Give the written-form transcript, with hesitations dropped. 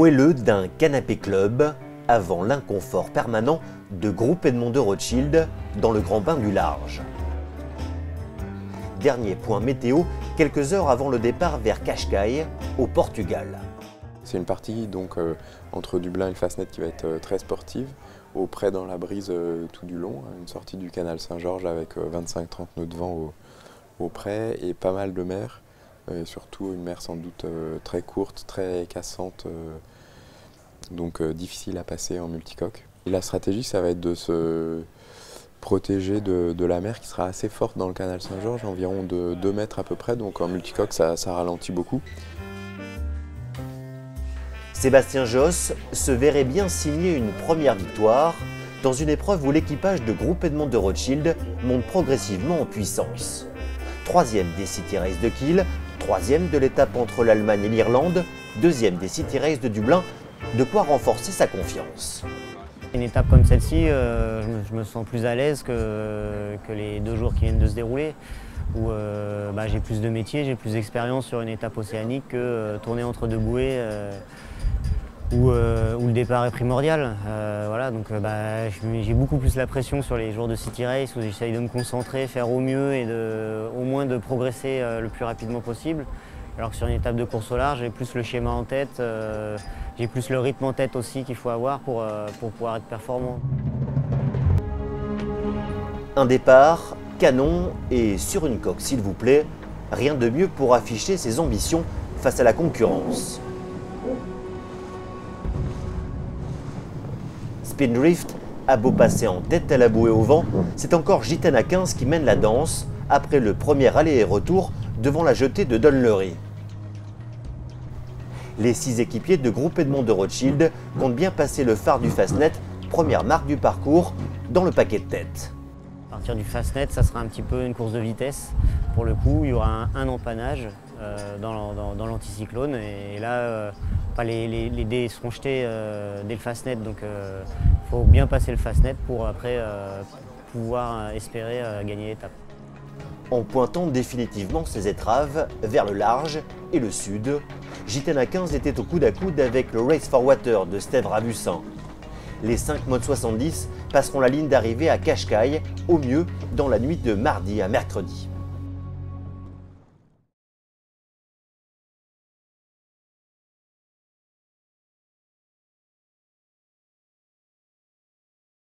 Moelleux d'un canapé club avant l'inconfort permanent de Groupe Edmond de Rothschild dans le grand bain du large. Dernier point météo, quelques heures avant le départ vers Cascais, au Portugal. C'est une partie donc entre Dublin et le Fastnet qui va être très sportive, au près dans la brise tout du long, une sortie du canal Saint-Georges avec 25-30 nœuds de vent au près et pas mal de mer, et surtout une mer sans doute très courte, très cassante, donc difficile à passer en multicoque. Et la stratégie, ça va être de se protéger de la mer qui sera assez forte dans le canal Saint-Georges, environ de 2 mètres à peu près, donc en multicoque ça ralentit beaucoup. Sébastien Josse se verrait bien signer une première victoire dans une épreuve où l'équipage de Groupe Edmond de Rothschild monte progressivement en puissance. 3e des City Race de Kiel, 3e de l'étape entre l'Allemagne et l'Irlande, 2e des City Race de Dublin, de quoi renforcer sa confiance. Une étape comme celle-ci, je me sens plus à l'aise que les 2 jours qui viennent de se dérouler, où j'ai plus de métier, j'ai plus d'expérience sur une étape océanique que tourner entre 2 bouées où le départ est primordial. Voilà, donc j'ai beaucoup plus la pression sur les jours de City Race où j'essaye de me concentrer, faire au mieux et au moins de progresser le plus rapidement possible. Alors que sur une étape de course au large, j'ai plus le schéma en tête, j'ai plus le rythme en tête aussi qu'il faut avoir pour pouvoir être performant. Un départ, canon et sur une coque s'il vous plaît, rien de mieux pour afficher ses ambitions face à la concurrence. Spindrift a beau passer en tête à la bouée au vent, c'est encore Gitana 15 qui mène la danse après le premier aller et retour devant la jetée de Dunleary. Les 6 équipiers de Groupe Edmond de Rothschild comptent bien passer le phare du Fastnet, première marque du parcours, dans le paquet de tête. À partir du Fastnet, ça sera un petit peu une course de vitesse. Pour le coup, il y aura un empannage dans l'anticyclone et là, les dés seront jetés dès le Fastnet, donc il faut bien passer le Fastnet pour après pouvoir espérer gagner l'étape. En pointant définitivement ses étraves vers le large et le sud, Gitana 15 était au coude à coude avec le Race for Water de Steve Ravussin. Les 5 modes 70 passeront la ligne d'arrivée à Cascais, au mieux dans la nuit de mardi à mercredi.